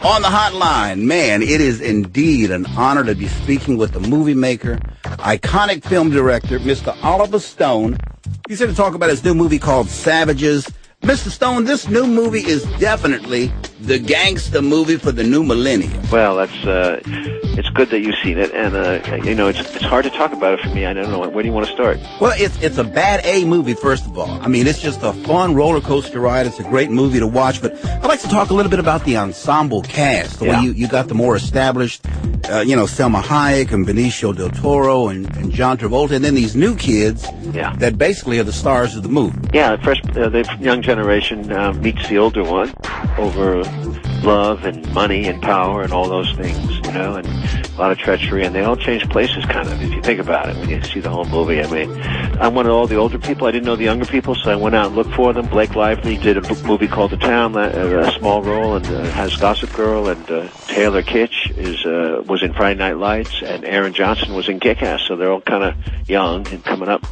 On the hotline, man, it is indeed an honor to be speaking with the movie maker, iconic film director, Mr. Oliver Stone. He's here to talk about his new movie called Savages. Mr. Stone, this new movie is definitely the gangster movie for the new millennium. Well, it's good that you've seen it, and it's hard to talk about it for me. I don't know, where do you want to start? Well, it's a bad A movie, first of all. I mean, it's just a fun roller coaster ride. It's a great movie to watch, but I'd like to talk a little bit about the ensemble cast. The way you got the more established, Selma Hayek and Benicio del Toro and John Travolta, and then these new kids that basically are the stars of the movie. Yeah, first the young generation meets the older one over love and money and power and all those things, and a lot of treachery, and they all change places, kind of, if you think about it, when you see the whole movie. I mean, I wanted all the older people. I didn't know the younger people, so I went out and looked for them. Blake Lively did a movie called The Town, a small role, and has Gossip Girl, and Taylor Kitsch was in Friday Night Lights, and Aaron Johnson was in Kick-Ass, so they're all kind of young and coming up.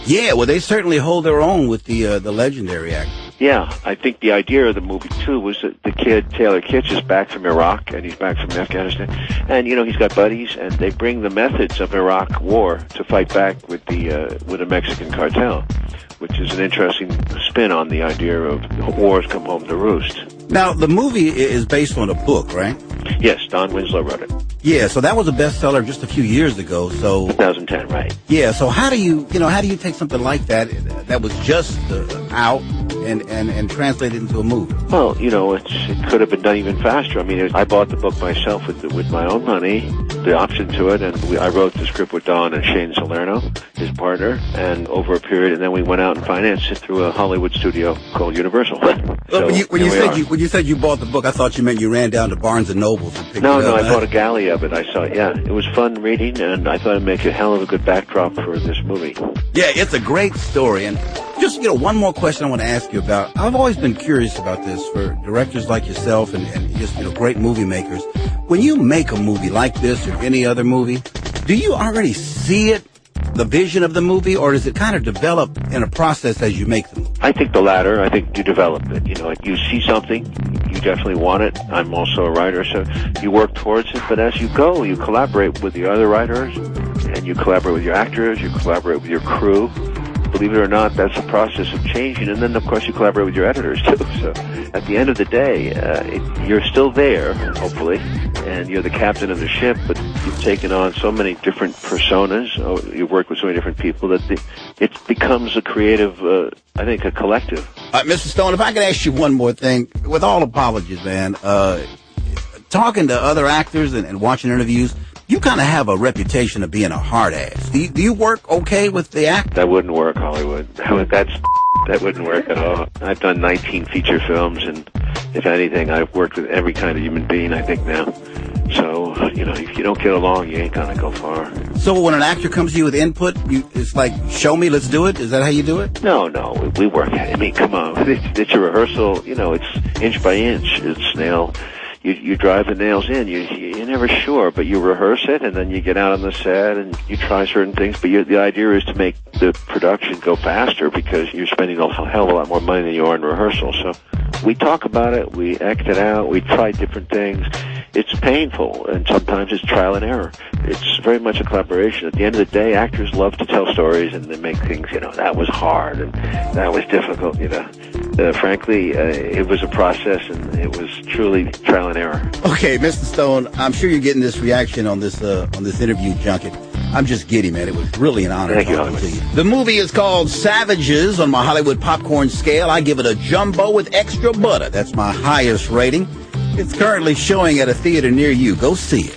Yeah, well, they certainly hold their own with the legendary actor. Yeah, I think the idea of the movie, too, was that the kid, Taylor Kitsch, is back from Iraq, and he's back from Afghanistan. And, he's got buddies, and they bring the methods of Iraq war to fight back with the Mexican cartel, which is an interesting spin on the idea of wars come home to roost. Now, the movie is based on a book, right? Yes, Don Winslow wrote it. Yeah, so that was a bestseller just a few years ago. So 2010, right? Yeah, so how do you take something like that was just out and translate it into a movie? Well, it could have been done even faster. I mean, I bought the book myself with my own money, the option to it, and I wrote the script with Don and Shane Salerno, his partner, and over a period, and then we went out and financed it through a Hollywood studio called Universal. So, when you said you bought the book, I thought you meant you ran down to Barnes and Noble and picked it up. No, I bought a galley of it. I saw it. Yeah, it was fun reading, and I thought it'd make a hell of a good backdrop for this movie. Yeah, it's a great story, and just one more question I want to ask you about. I've always been curious about this for directors like yourself and just great movie makers. When you make a movie like this or any other movie, do you already see it, the vision of the movie, or does it kind of develop in a process as you make the movie? I think the latter. I think you develop it. You see something, you definitely want it. I'm also a writer, so you work towards it. But as you go, you collaborate with the other writers, and you collaborate with your actors, you collaborate with your crew. Believe it or not, that's a process of changing. And then, of course, you collaborate with your editors, too. So at the end of the day, you're still there, hopefully, and you're the captain of the ship, but you've taken on so many different personas. You've worked with so many different people that it becomes a creative, I think, a collective. Mr. Stone, if I could ask you one more thing, with all apologies, man, talking to other actors and watching interviews, you kind of have a reputation of being a hard ass. Do you work okay with the act? That wouldn't work, Hollywood. That wouldn't work at all. I've done 19 feature films, and if anything, I've worked with every kind of human being, I think, now. So, if you don't get along, you ain't gonna go far. So when an actor comes to you with input, it's like, show me, let's do it? Is that how you do it? No, we work at it. I mean, come on. It's a rehearsal, it's inch by inch. It's nail. You drive the nails in. You're never sure, but you rehearse it, and then you get out on the set and you try certain things. But the idea is to make the production go faster because you're spending a hell of a lot more money than you are in rehearsal. So we talk about it, we act it out, we try different things. It's painful, and sometimes it's trial and error. It's very much a collaboration. At the end of the day, actors love to tell stories, and they make things, that was hard, and that was difficult, frankly, it was a process, and it was truly trial and error. Okay, Mr. Stone, I'm sure you're getting this reaction on this interview junket. I'm just giddy, man. It was really an honor talking to you. The movie is called Savages. On my Hollywood popcorn scale, I give it a jumbo with extra butter. That's my highest rating. It's currently showing at a theater near you. Go see it.